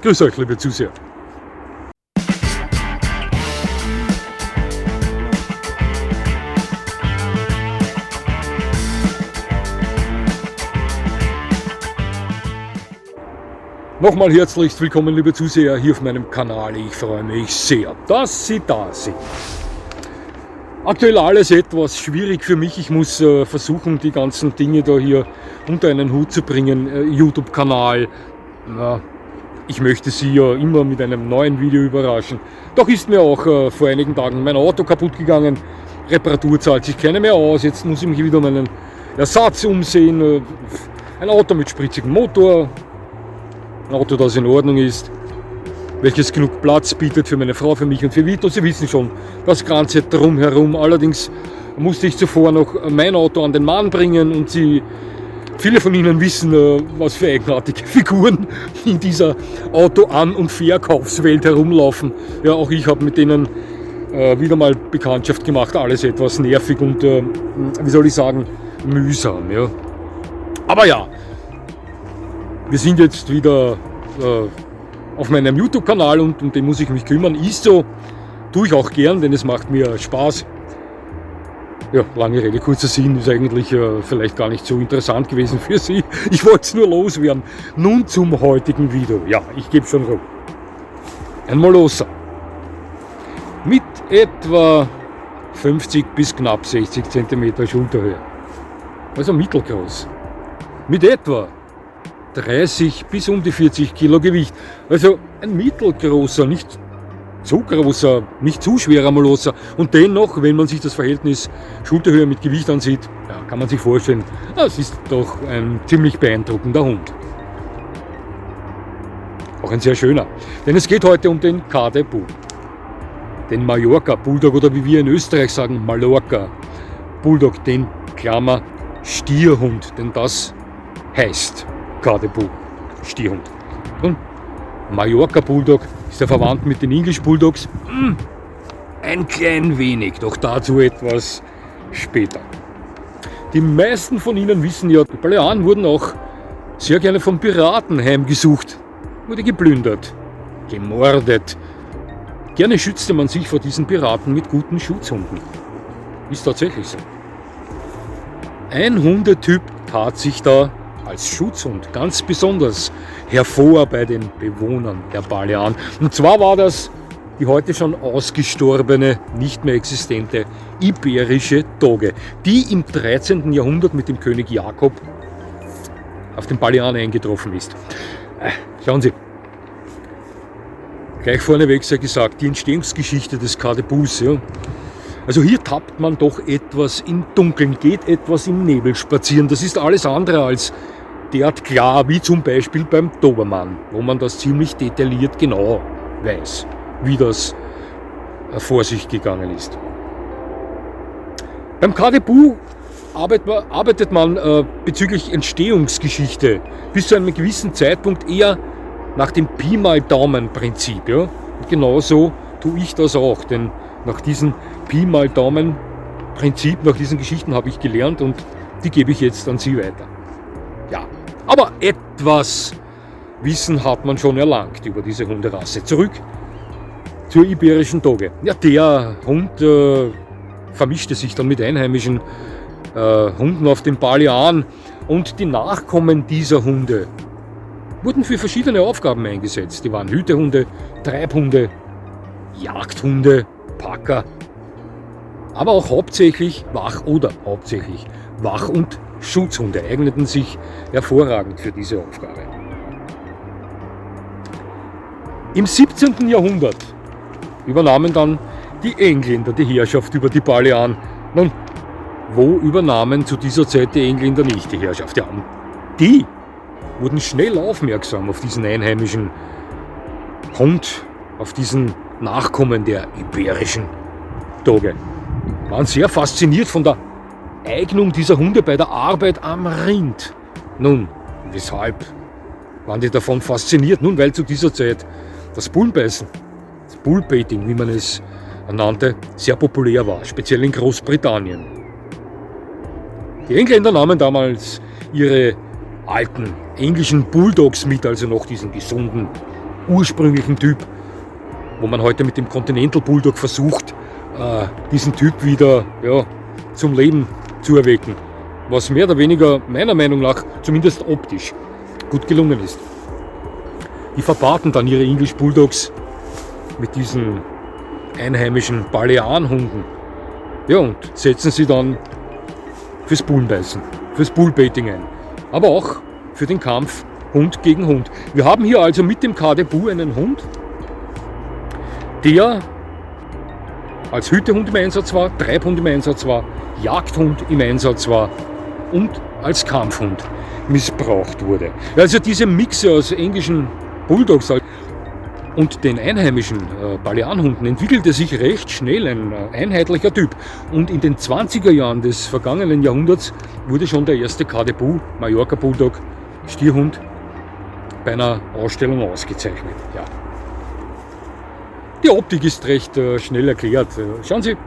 Grüß euch, liebe Zuseher. Nochmal herzlichst willkommen, liebe Zuseher, hier auf meinem Kanal. Ich freue mich sehr, dass Sie da sind. Aktuell alles etwas schwierig für mich. Ich muss versuchen, die ganzen Dinge da hier unter einen Hut zu bringen. YouTube-Kanal. Ich möchte Sie ja immer mit einem neuen Video überraschen. Doch ist mir auch vor einigen Tagen mein Auto kaputt gegangen. Reparatur zahlt sich keine mehr aus. Jetzt muss ich mich wieder um einen Ersatz umsehen. Ein Auto mit spritzigem Motor. Ein Auto, das in Ordnung ist, welches genug Platz bietet für meine Frau, für mich und für Vito. Sie wissen schon, das Ganze drumherum. Allerdings musste ich zuvor noch mein Auto an den Mann bringen und viele von Ihnen wissen, was für eigenartige Figuren in dieser Auto-An- und Verkaufswelt herumlaufen. Ja, auch ich habe mit denen wieder mal Bekanntschaft gemacht. Alles etwas nervig und, wie soll ich sagen, mühsam. Ja. Aber ja, wir sind jetzt wieder auf meinem YouTube-Kanal und um den muss ich mich kümmern. Ist so, tue ich auch gern, denn es macht mir Spaß. Ja, lange Rede, kurzer Sinn, ist eigentlich vielleicht gar nicht so interessant gewesen für Sie. Ich wollte es nur loswerden. Nun zum heutigen Video. Ja, ich gebe schon rum. Ein Molosser. Mit etwa 50 bis knapp 60 cm Schulterhöhe. Also mittelgroß. Mit etwa 30 bis um die 40 Kilo Gewicht. Also ein mittelgroßer, nicht zu großer, nicht zu schwerer Molosser. Und dennoch, wenn man sich das Verhältnis Schulterhöhe mit Gewicht ansieht, ja, kann man sich vorstellen, das ist doch ein ziemlich beeindruckender Hund. Auch ein sehr schöner. Denn es geht heute um den KD-Bull. Den Mallorca Bulldog oder wie wir in Österreich sagen, Mallorca Bulldog, den Klammer Stierhund. Denn das heißt KD-Bull, Stierhund. Und Mallorca Bulldog ist er verwandt mit den English Bulldogs? Ein klein wenig, doch dazu etwas später. Die meisten von Ihnen wissen ja, die Balearen wurden auch sehr gerne von Piraten heimgesucht, wurde geplündert, gemordet. Gerne schützte man sich vor diesen Piraten mit guten Schutzhunden. Ist tatsächlich so. Ein Hundetyp tat sich da als Schutzhund ganz besonders hervor bei den Bewohnern der Balearen. Und zwar war das die heute schon ausgestorbene, nicht mehr existente iberische Doge, die im 13. Jahrhundert mit dem König Jakob auf den Balearen eingetroffen ist. Schauen Sie, gleich vorneweg sei gesagt, die Entstehungsgeschichte des KD-Bulls. Ja. Also hier tappt man doch etwas im Dunkeln, geht etwas im Nebel spazieren. Das ist alles andere als derart klar, wie zum Beispiel beim Dobermann, wo man das ziemlich detailliert genau weiß, wie das vor sich gegangen ist. Beim KD-Bull arbeitet man bezüglich Entstehungsgeschichte bis zu einem gewissen Zeitpunkt eher nach dem Pi mal Daumen-Prinzip. Ja? Und genauso tue ich das auch, denn nach diesem Pi mal Daumen-Prinzip, nach diesen Geschichten habe ich gelernt und die gebe ich jetzt an Sie weiter. Ja, aber etwas Wissen hat man schon erlangt über diese Hunderasse. Zurück zur iberischen Doge. Ja, der Hund vermischte sich dann mit einheimischen Hunden auf den Balearen und die Nachkommen dieser Hunde wurden für verschiedene Aufgaben eingesetzt. Die waren Hütehunde, Treibhunde, Jagdhunde, Packer, aber auch hauptsächlich Wach- und Schutzhunde eigneten sich hervorragend für diese Aufgabe. Im 17. Jahrhundert übernahmen dann die Engländer die Herrschaft über die Balearen. Nun, wo übernahmen zu dieser Zeit die Engländer nicht die Herrschaft? Ja, und die wurden schnell aufmerksam auf diesen einheimischen Hund, auf diesen Nachkommen der iberischen Doge. Waren sehr fasziniert von der Eignung dieser Hunde bei der Arbeit am Rind. Nun, weshalb waren die davon fasziniert? Nun, weil zu dieser Zeit das Bullenbeißen, das Bullbaiting, wie man es nannte, sehr populär war, speziell in Großbritannien. Die Engländer nahmen damals ihre alten englischen Bulldogs mit, also noch diesen gesunden ursprünglichen Typ, wo man heute mit dem Continental Bulldog versucht, diesen Typ wieder zum Leben zu erwecken. Was mehr oder weniger meiner Meinung nach, zumindest optisch, gut gelungen ist. Die verpaarten dann ihre English Bulldogs mit diesen einheimischen Balearenhunden. Ja, und setzen sie dann fürs Bullenbeißen, fürs Bullbaiting ein. Aber auch für den Kampf Hund gegen Hund. Wir haben hier also mit dem Caribou einen Hund, der als Hütehund im Einsatz war, Treibhund im Einsatz war, Jagdhund im Einsatz war und als Kampfhund missbraucht wurde. Also diese Mixe aus englischen Bulldogs und den einheimischen Balearenhunden entwickelte sich recht schnell ein einheitlicher Typ. Und in den 20er Jahren des vergangenen Jahrhunderts wurde schon der erste Caribou, Mallorca Bulldog, Stierhund, bei einer Ausstellung ausgezeichnet. Ja. Die Optik ist recht schnell erklärt. Schauen Sie,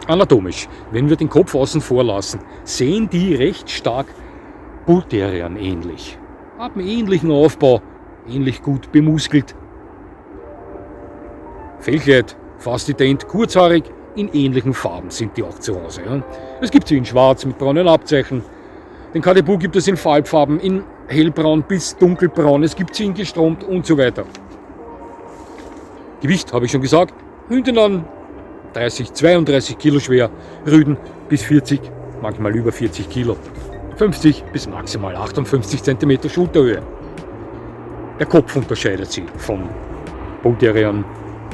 anatomisch, wenn wir den Kopf außen vor lassen, sehen die recht stark Bullterriern ähnlich. Haben ähnlichen Aufbau, ähnlich gut bemuskelt. Fellkleid, fast ident, kurzhaarig, in ähnlichen Farben sind die auch zu Hause. Ja. Es gibt sie in schwarz mit braunen Abzeichen. Den Caribou gibt es in Farbfarben, in hellbraun bis dunkelbraun. Es gibt sie in gestromt und so weiter. Gewicht, habe ich schon gesagt, Hündinnen 30, 32 Kilo schwer, Rüden bis 40, manchmal über 40 Kilo. 50 bis maximal 58 cm Schulterhöhe. Der Kopf unterscheidet sie von Bullterriern,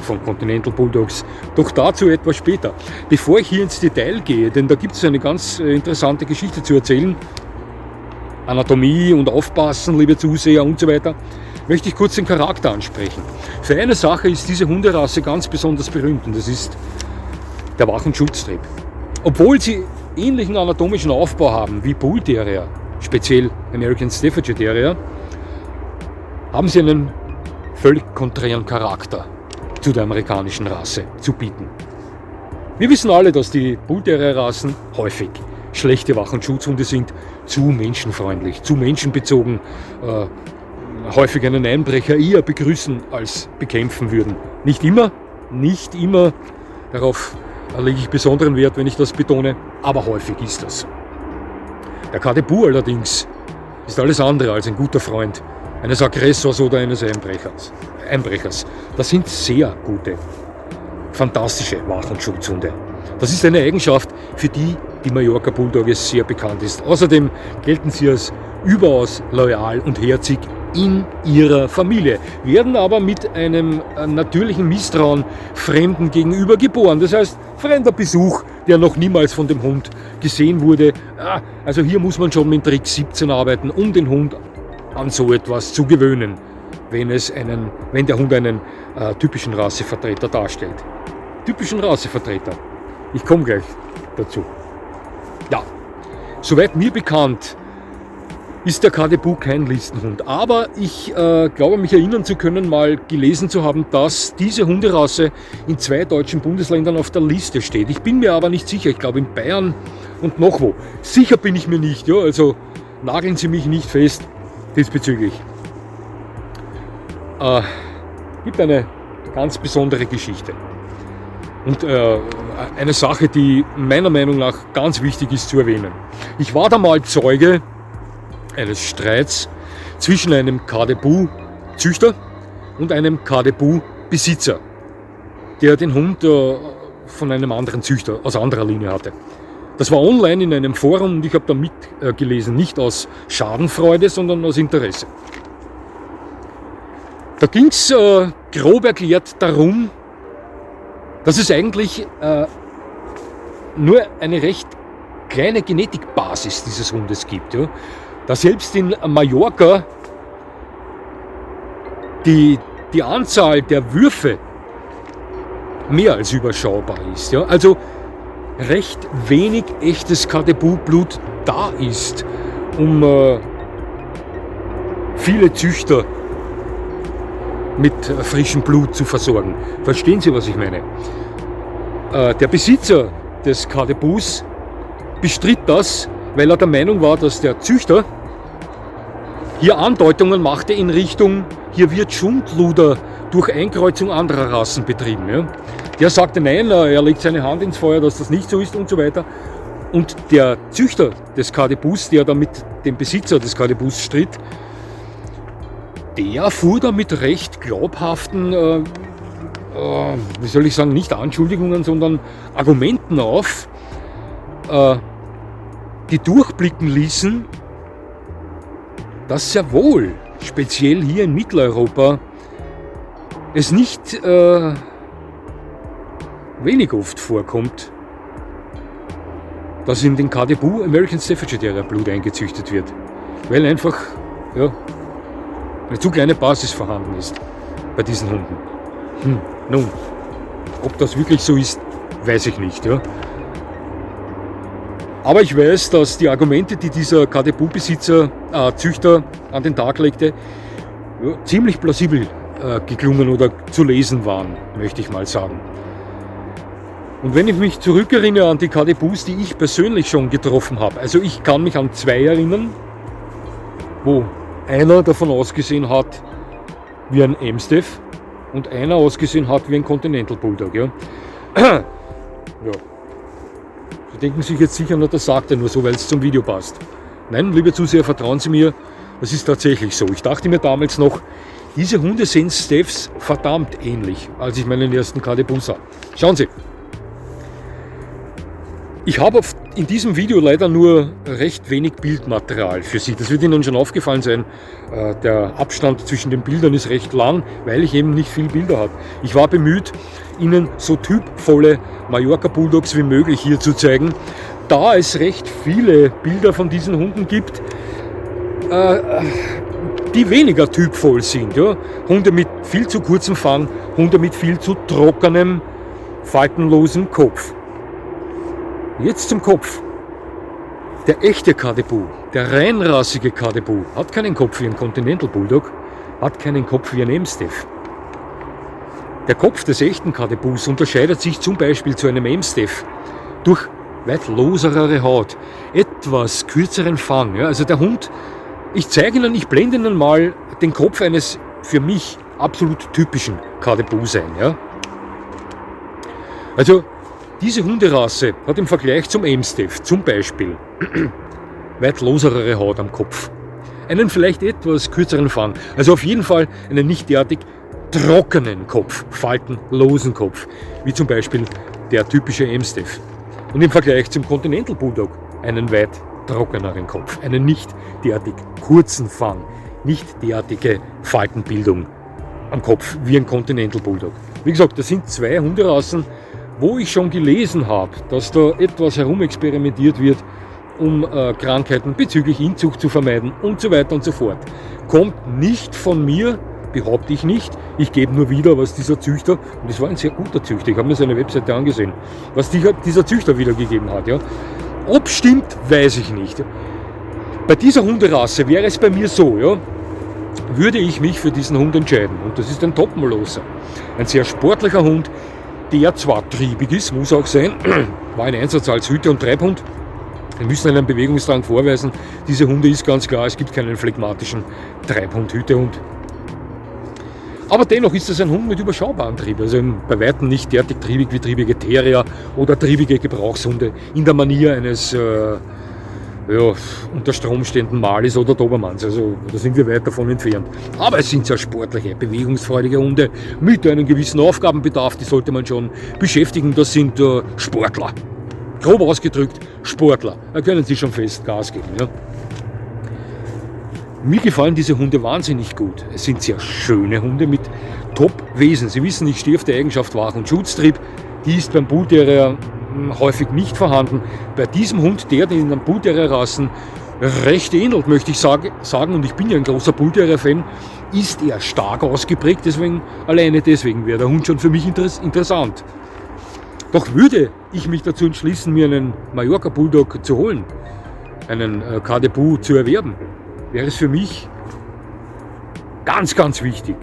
von Continental Bulldogs. Doch dazu etwas später. Bevor ich hier ins Detail gehe, denn da gibt es eine ganz interessante Geschichte zu erzählen, Anatomie und Aufpassen, liebe Zuseher und so weiter, möchte ich kurz den Charakter ansprechen. Für eine Sache ist diese Hunderasse ganz besonders berühmt und das ist der Wach- und Schutztrieb. Obwohl sie ähnlichen anatomischen Aufbau haben wie Bullterrier, speziell American Staffordshire Terrier, haben sie einen völlig konträren Charakter zu der amerikanischen Rasse zu bieten. Wir wissen alle, dass die Bullterrier-Rassen häufig schlechte Wach- und Schutzhunde sind, zu menschenfreundlich, zu menschenbezogen, häufig einen Einbrecher eher begrüßen als bekämpfen würden. Nicht immer, darauf lege ich besonderen Wert, wenn ich das betone, aber häufig ist das. Der Caribou allerdings ist alles andere als ein guter Freund eines Aggressors oder eines Einbrechers. Das sind sehr gute, fantastische Wach- und Schutzhunde. Das ist eine Eigenschaft, für die die Mallorca Bulldogges sehr bekannt ist. Außerdem gelten sie als überaus loyal und herzig in ihrer Familie, werden aber mit einem natürlichen Misstrauen Fremden gegenüber geboren. Das heißt, fremder Besuch, der noch niemals von dem Hund gesehen wurde. Also hier muss man schon mit Trick 17 arbeiten, um den Hund an so etwas zu gewöhnen, wenn der Hund einen typischen Rassevertreter darstellt. Typischen Rassevertreter. Ich komme gleich dazu. Ja, soweit mir bekannt, ist der Caribou kein Listenhund. Aber ich glaube, mich erinnern zu können, mal gelesen zu haben, dass diese Hunderasse in 2 deutschen Bundesländern auf der Liste steht. Ich bin mir aber nicht sicher. Ich glaube in Bayern und noch wo. Sicher bin ich mir nicht. Ja? Also nageln Sie mich nicht fest diesbezüglich. Gibt eine ganz besondere Geschichte. Und eine Sache, die meiner Meinung nach ganz wichtig ist zu erwähnen. Ich war da mal Zeuge eines Streits zwischen einem Caribou-Züchter und einem Caribou-Besitzer, der den Hund von einem anderen Züchter aus anderer Linie hatte. Das war online in einem Forum und ich habe da mitgelesen, nicht aus Schadenfreude, sondern aus Interesse. Da ging es grob erklärt darum, dass es eigentlich nur eine recht kleine Genetikbasis dieses Hundes gibt. Ja? Da selbst in Mallorca die Anzahl der Würfe mehr als überschaubar ist. Ja? Also recht wenig echtes Caribou-Blut da ist, um viele Züchter mit frischem Blut zu versorgen. Verstehen Sie, was ich meine? Der Besitzer des Caribous bestritt das, weil er der Meinung war, dass der Züchter hier Andeutungen machte in Richtung, hier wird Schundluder durch Einkreuzung anderer Rassen betrieben. Ja. Der sagte nein, er legt seine Hand ins Feuer, dass das nicht so ist und so weiter. Und der Züchter des Kadebus, der da mit dem Besitzer des Kadebus stritt, der fuhr da mit recht glaubhaften, wie soll ich sagen, nicht Anschuldigungen, sondern Argumenten auf, die durchblicken ließen, dass sehr wohl, speziell hier in Mitteleuropa, es nicht wenig oft vorkommt, dass in den Kadebu American Staffordshire Terrier Blut eingezüchtet wird, weil einfach eine zu kleine Basis vorhanden ist bei diesen Hunden. Nun, ob das wirklich so ist, weiß ich nicht. Ja. Aber ich weiß, dass die Argumente, die dieser Kadebu-Besitzer, Züchter an den Tag legte, ziemlich plausibel geklungen oder zu lesen waren, möchte ich mal sagen. Und wenn ich mich zurückerinnere an die Kadebus, die ich persönlich schon getroffen habe, also ich kann mich an 2 erinnern, wo einer davon ausgesehen hat wie ein Amstaff und einer ausgesehen hat wie ein Continental Bulldog. Ja. Ja. Sie denken sich jetzt sicher, das sagt er nur so, weil es zum Video passt. Nein, liebe Zuseher, vertrauen Sie mir, das ist tatsächlich so. Ich dachte mir damals noch, diese Hunde sehen Staffs verdammt ähnlich, als ich meinen ersten Kadebu sah. Schauen Sie. Ich habe in diesem Video leider nur recht wenig Bildmaterial für Sie. Das wird Ihnen schon aufgefallen sein. Der Abstand zwischen den Bildern ist recht lang, weil ich eben nicht viel Bilder habe. Ich war bemüht, Ihnen so typvolle Mallorca Bulldogs wie möglich hier zu zeigen. Da es recht viele Bilder von diesen Hunden gibt, die weniger typvoll sind. Ja? Hunde mit viel zu kurzem Fang, Hunde mit viel zu trockenem, faltenlosen Kopf. Jetzt zum Kopf. Der echte Kadebu, der reinrassige Kadebu, hat keinen Kopf wie ein Continental Bulldog, hat keinen Kopf wie ein Amstaff. Der Kopf des echten Kadebus unterscheidet sich zum Beispiel zu einem Amstaff durch weit loserere Haut, etwas kürzeren Fang. Ja, also der Hund, ich zeige Ihnen, ich blende Ihnen mal den Kopf eines für mich absolut typischen Kadebus ein. Ja. Also diese Hunderasse hat im Vergleich zum Amstaff zum Beispiel weit loserere Haut am Kopf, einen vielleicht etwas kürzeren Fang, also auf jeden Fall einen nicht derartig trockenen Kopf, faltenlosen Kopf, wie zum Beispiel der typische Amstaff. Und im Vergleich zum Continental Bulldog einen weit trockeneren Kopf, einen nicht derartig kurzen Fang, nicht derartige Faltenbildung am Kopf wie ein Continental Bulldog. Wie gesagt, das sind 2 Hunderassen, wo ich schon gelesen habe, dass da etwas herumexperimentiert wird, um Krankheiten bezüglich Inzucht zu vermeiden und so weiter und so fort. Kommt nicht von mir, behaupte ich nicht. Ich gebe nur wieder, was dieser Züchter, und das war ein sehr guter Züchter, ich habe mir seine Webseite angesehen, was dieser Züchter wiedergegeben hat. Ja. Ob stimmt, weiß ich nicht. Bei dieser Hunderasse wäre es bei mir so, ja, würde ich mich für diesen Hund entscheiden. Und das ist ein Toppenloser. Ein sehr sportlicher Hund, der zwar triebig ist, muss auch sein, war ein Einsatz als Hüte- und Treibhund. Wir müssen einen Bewegungsdrang vorweisen. Diese Hunde ist ganz klar, es gibt keinen phlegmatischen Treibhund, Hütehund. Aber dennoch ist es ein Hund mit überschaubaren Trieb, also bei weitem nicht derartig triebig wie triebige Terrier oder triebige Gebrauchshunde in der Manier eines unter Strom stehenden Malis oder Dobermanns. Also da sind wir weit davon entfernt. Aber es sind sehr sportliche, bewegungsfreudige Hunde mit einem gewissen Aufgabenbedarf, die sollte man schon beschäftigen. Das sind Sportler. Grob ausgedrückt, Sportler. Da können sie schon fest Gas geben. Ja. Mir gefallen diese Hunde wahnsinnig gut. Es sind sehr schöne Hunde mit Top-Wesen. Sie wissen, ich stehe auf der Eigenschaft Wach- und Schutztrieb. Die ist beim Bullterrier häufig nicht vorhanden. Bei diesem Hund, der den Bullterrier-Rassen recht ähnelt, möchte ich sagen, und ich bin ja ein großer Bullterrier-Fan, ist er stark ausgeprägt, alleine deswegen wäre der Hund schon für mich interessant. Doch würde ich mich dazu entschließen, mir einen Mallorca Bulldog zu holen, einen Kadebu zu erwerben, wäre es für mich ganz, ganz wichtig,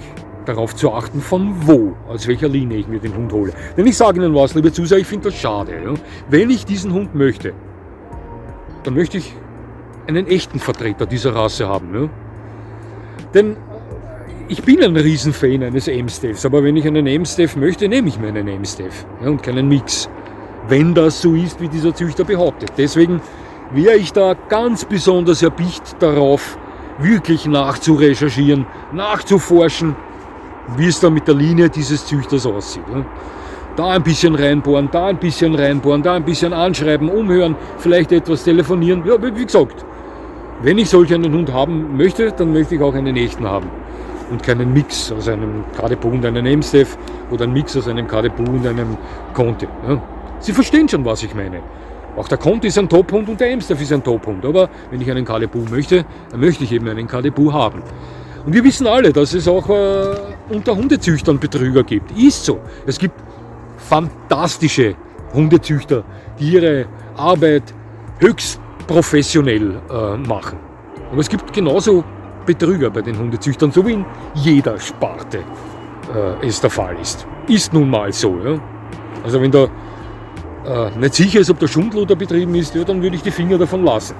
darauf zu achten, von wo, aus welcher Linie ich mir den Hund hole. Denn ich sage Ihnen was, liebe Zuseher, ich finde das schade. Ja? Wenn ich diesen Hund möchte, dann möchte ich einen echten Vertreter dieser Rasse haben. Ja? Denn Ich bin ein Riesenfan eines M-Staffs, aber wenn ich einen M-Staff möchte, nehme ich mir einen M-Staff, ja, und keinen Mix. Wenn das so ist, wie dieser Züchter behauptet. Deswegen wäre ich da ganz besonders erpicht darauf, wirklich nachzurecherchieren, nachzuforschen, wie es da mit der Linie dieses Züchters aussieht. Ja. Da ein bisschen reinbohren, da ein bisschen reinbohren, da ein bisschen anschreiben, umhören, vielleicht etwas telefonieren. Ja, wie gesagt, wenn ich solch einen Hund haben möchte, dann möchte ich auch einen echten haben. Und keinen Mix aus einem KDPU und einem M-Staff oder einen Mix aus einem KDPU und einem Conti. Ja. Sie verstehen schon, was ich meine. Auch der Conti ist ein Top-Hund und der M-Staff ist ein Top-Hund. Aber wenn ich einen KDPU möchte, dann möchte ich eben einen KDPU haben. Und wir wissen alle, dass es auch unter Hundezüchtern Betrüger gibt. Ist so. Es gibt fantastische Hundezüchter, die ihre Arbeit höchst professionell machen. Aber es gibt genauso Betrüger bei den Hundezüchtern, so wie in jeder Sparte es der Fall ist. Ist nun mal so. Ja? Also wenn da nicht sicher ist, ob der Schundluder betrieben ist, ja, dann würde ich die Finger davon lassen.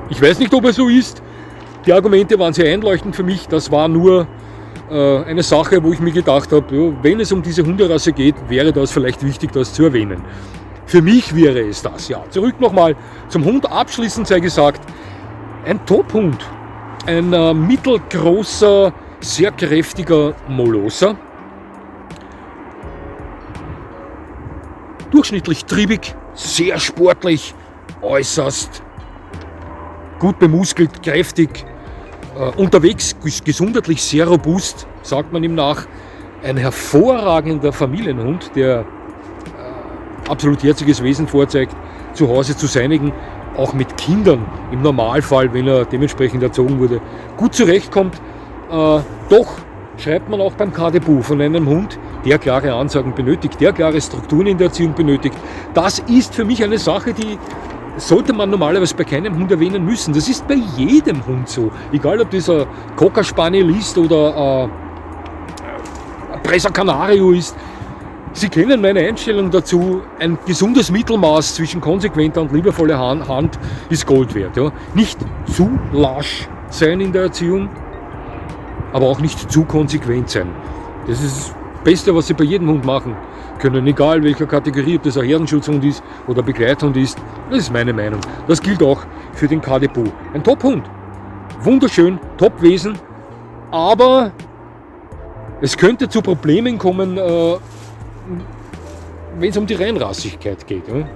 Ich weiß nicht, ob er so ist. Die Argumente waren sehr einleuchtend für mich. Das war nur eine Sache, wo ich mir gedacht habe, ja, wenn es um diese Hunderasse geht, wäre das vielleicht wichtig, das zu erwähnen. Für mich wäre es das, ja. Zurück nochmal zum Hund. Abschließend sei gesagt, ein Top-Hund, ein mittelgroßer, sehr kräftiger Molosser, durchschnittlich triebig, sehr sportlich, äußerst gut bemuskelt, kräftig, unterwegs, gesundheitlich sehr robust, sagt man ihm nach. Ein hervorragender Familienhund, der absolut herziges Wesen vorzeigt, zu Hause zu seinigen, auch mit Kindern im Normalfall, wenn er dementsprechend erzogen wurde, gut zurechtkommt. Doch schreibt man auch beim KDPU von einem Hund, der klare Ansagen benötigt, der klare Strukturen in der Erziehung benötigt. Das ist für mich eine Sache, die sollte man normalerweise bei keinem Hund erwähnen müssen. Das ist bei jedem Hund so. Egal, ob das ein Cocker Spaniel ist oder ein Presa Canario ist. Sie kennen meine Einstellung dazu. Ein gesundes Mittelmaß zwischen konsequenter und liebevoller Hand ist Gold wert. Ja. Nicht zu lasch sein in der Erziehung, aber auch nicht zu konsequent sein. Das ist das Beste, was Sie bei jedem Hund machen können, egal welcher Kategorie, ob das ein Herdenschutzhund ist oder Begleithund ist. Das ist meine Meinung. Das gilt auch für den KDPU. Ein Top-Hund. Wunderschön, Top-Wesen, aber es könnte zu Problemen kommen, wenn es um die Reinrassigkeit geht. Ja?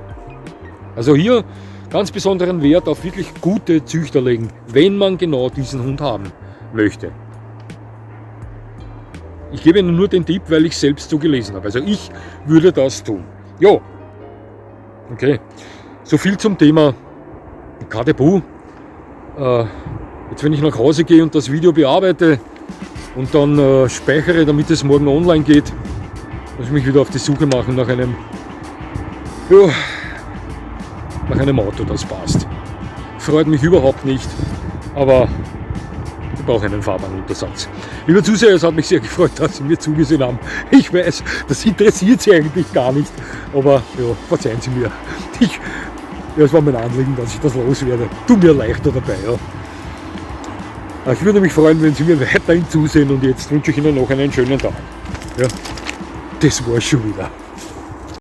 Also hier ganz besonderen Wert auf wirklich gute Züchter legen, wenn man genau diesen Hund haben möchte. Ich gebe Ihnen nur den Tipp, weil ich selbst so gelesen habe. Also ich würde das tun. Jo. Okay. So viel zum Thema KDPU. Jetzt wenn ich nach Hause gehe und das Video bearbeite und dann speichere, damit es morgen online geht, muss ich mich wieder auf die Suche machen nach einem Auto, das passt. Freut mich überhaupt nicht, aber ich brauche einen Fahrbahnuntersatz. Lieber Zuseher, es hat mich sehr gefreut, dass Sie mir zugesehen haben. Ich weiß, das interessiert Sie eigentlich gar nicht, aber ja, verzeihen Sie mir. Es war mein Anliegen, dass ich das loswerde. Tut mir leichter dabei. Ja. Ich würde mich freuen, wenn Sie mir weiterhin zusehen und jetzt wünsche ich Ihnen noch einen schönen Tag. Ja, das war's schon wieder.